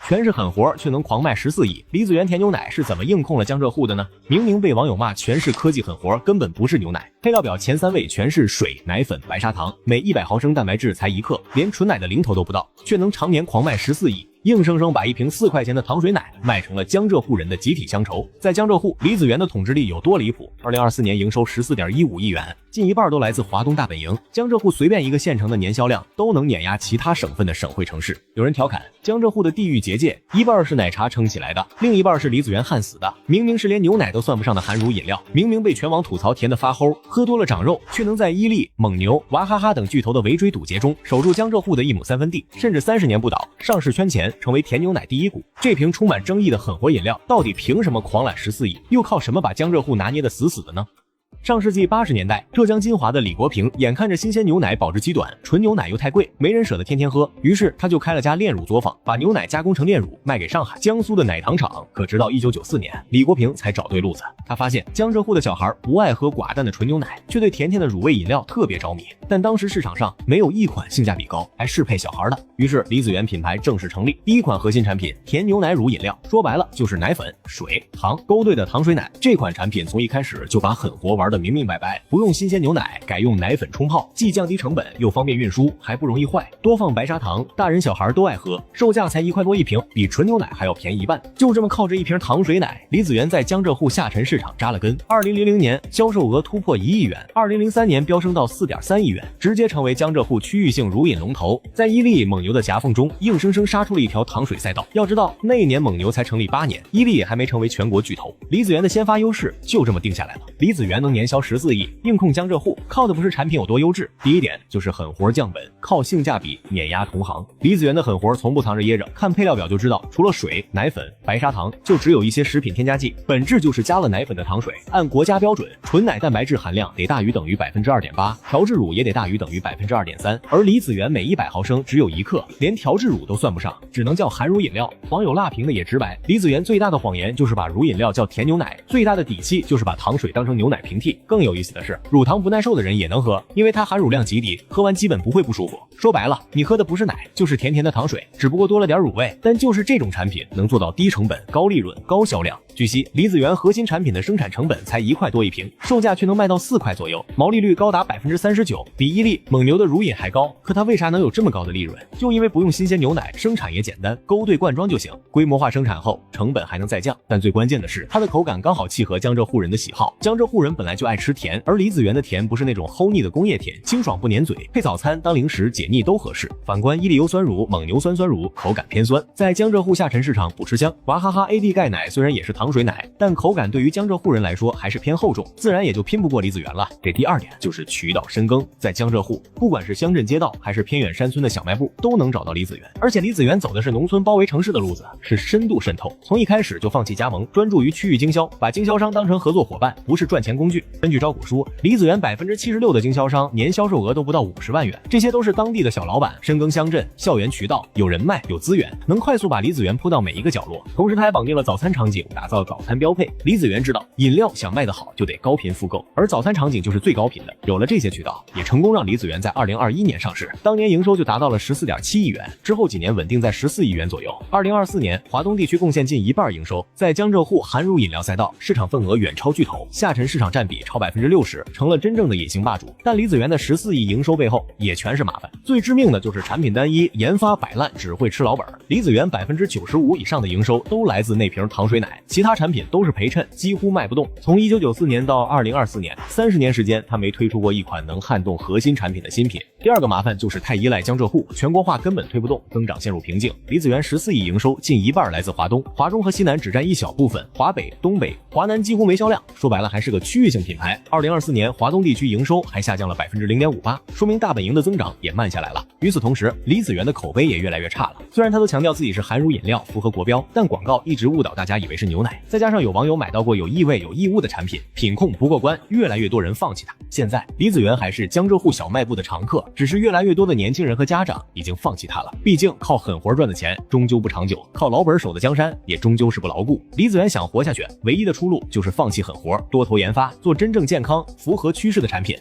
全是狠活，却能狂卖14亿。李子源甜牛奶是怎么硬控了江浙沪的呢？明明被网友骂全是科技狠活，根本不是牛奶。配料表前3位全是水、奶粉、白砂糖，每100毫升蛋白质才1克，连纯奶的零头都不到，却能常年狂卖14亿。硬生生把一瓶4块钱的糖水奶卖成了江浙沪人的集体乡愁。在江浙沪，李子源的统治力有多离谱？2024年营收14.15亿元，近一半都来自华东大本营。江浙沪随便一个县城的年销量都能碾压其他省份的省会城市。有人调侃江浙沪的地域结界，一半是奶茶撑起来的，另一半是李子源焊死的。明明是连牛奶都算不上的含乳饮料，明明被全网吐槽甜的发齁，喝多了长肉，却能在伊利、蒙牛、娃哈哈等巨头的围追堵截中守住江浙沪的1亩3分地，甚至30年不倒，上市圈钱，成为甜牛奶第一股。这瓶充满争议的狠活饮料到底凭什么狂揽14亿，又靠什么把江浙沪拿捏得死死的呢？上世纪80年代，浙江金华的李国平眼看着新鲜牛奶保质期短，纯牛奶又太贵，没人舍得天天喝，于是他就开了家炼乳作坊，把牛奶加工成炼乳，卖给上海、江苏的奶糖厂。可直到1994年，李国平才找对路子。他发现江浙沪的小孩不爱喝寡淡的纯牛奶，却对甜甜的乳味饮料特别着迷。但当时市场上没有一款性价比高，还适配小孩的。于是李子源品牌正式成立，第一款核心产品甜牛奶乳饮料，说白了就是奶粉、水、糖勾兑的糖水奶。这款产品从一开始就把狠活玩得明明白白，不用新鲜牛奶，改用奶粉冲泡，既降低成本又方便运输，还不容易坏，多放白砂糖，大人小孩都爱喝，售价才1块多一瓶，比纯牛奶还要便宜1半。就这么靠着一瓶糖水奶，李子源在江浙沪下沉市场扎了根。2000年销售额突破1亿元，2003年飙升到4.3亿元，直接成为江浙沪区域性乳饮龙头。在伊利、蒙牛的夹缝中，硬生生杀出了一条糖水赛道。要知道那一年蒙牛才成立8年，伊利也还没成为全国巨头，李子源的先发优势就这么定下来了。李子源能年销14亿，硬控江浙沪，靠的不是产品有多优质，第一点就是狠活降本，靠性价比碾压同行。李子源的狠活从不藏着掖着，看配料表就知道，除了水、奶粉、白砂糖，就只有一些食品添加剂，本质就是加了奶粉的糖水。按国家标准，纯奶蛋白质含量得大于等于 2.8%， 调制乳也得大于等于 2.3%， 而李子源每100毫升只有1克，连调制乳都算不上，只能叫含乳饮料。网友辣评的也直白，李子源最大的谎言就是把乳饮料叫甜牛奶，最大的底气就是把糖水当成牛奶平替。更有意思的是，乳糖不耐受的人也能喝，因为它含乳量极低，喝完基本不会不舒服。说白了，你喝的不是奶，就是甜甜的糖水，只不过多了点乳味。但就是这种产品能做到低成本、高利润、高销量。据悉，李子源核心产品的生产成本才1块多一瓶，售价却能卖到4块左右，毛利率高达 39%， 比伊利、蒙牛的乳饮还高。可它为啥能有这么高的利润？就因为不用新鲜牛奶，生产也简单，勾兑灌装就行，规模化生产后成本还能再降。但最关键的是，它的口感刚好契合江浙沪人的喜好。江浙沪人本来就爱吃甜，而李子源的甜不是那种齁腻的工业甜，清爽不粘嘴，配早餐当零食解腻都合适。反观伊利优酸乳、蒙牛酸酸乳，口感偏酸，在江浙沪下沉市场不吃香。娃哈哈 AD 钙奶虽然也是糖水奶，但口感对于江浙沪人来说还是偏厚重，自然也就拼不过李子源了。这第二点就是渠道深耕，在江浙沪，不管是乡镇街道还是偏远山村的小卖部，都能找到李子源。而且李子源走的是农村包围城市的路子，是深度渗透，从一开始就放弃加盟，专注于区域经销，把经销商当成合作伙伴，不是赚钱工具。根据招股书，李子源76%的经销商年销售额都不到50万元，这些都是当地的小老板，深耕乡镇、校园渠道，有人脉有资源，能快速把李子源铺到每一个角落。同时他还绑定了早餐场景，打造早餐标配。李子源知道饮料想卖得好就得高频复购，而早餐场景就是最高频的。有了这些渠道，也成功让李子源在2021年上市，当年营收就达到了14.7亿元，之后几年稳定在14亿元左右。2024年华东地区贡献近一半营收，在江浙沪含乳饮料赛道市场份额远超巨头，下沉市场占比超60%，成了真正的隐形霸主。但李子源的14亿营收背后也全是麻烦，最致命的就是产品单一，研发摆烂，只会吃老本。李子源95%以上的营收都来自那瓶糖水奶，其他产品都是陪衬，几乎卖不动。从1994年到2024年，30年时间，他没推出过一款能撼动核心产品的新品。第二个麻烦就是太依赖江浙沪，全国化根本推不动，增长陷入瓶颈。李子源14亿营收近一半来自华东，华中和西南只占一小部分，华北、东北、华南几乎没销量。说白了还是个区域性品牌。2024年华东地区营收还下降了 0.58%， 说明大本营的增长也慢下来了。与此同时，李子源的口碑也越来越差了。虽然他都强调自己是含乳饮料，符合国标，但广告一直误导大家以为是牛奶。再加上有网友买到过有异味有异物的产品，品控不过关，越来越多人放弃它。现在李子源还是江浙沪小卖部的常客，只是越来越多的年轻人和家长已经放弃它了。毕竟靠狠活赚的钱终究不长久，靠老本守的江山也终究是不牢固。李子源想活下去，唯一的出路就是放弃狠活，多投研发，做真正健康、符合趋势的产品。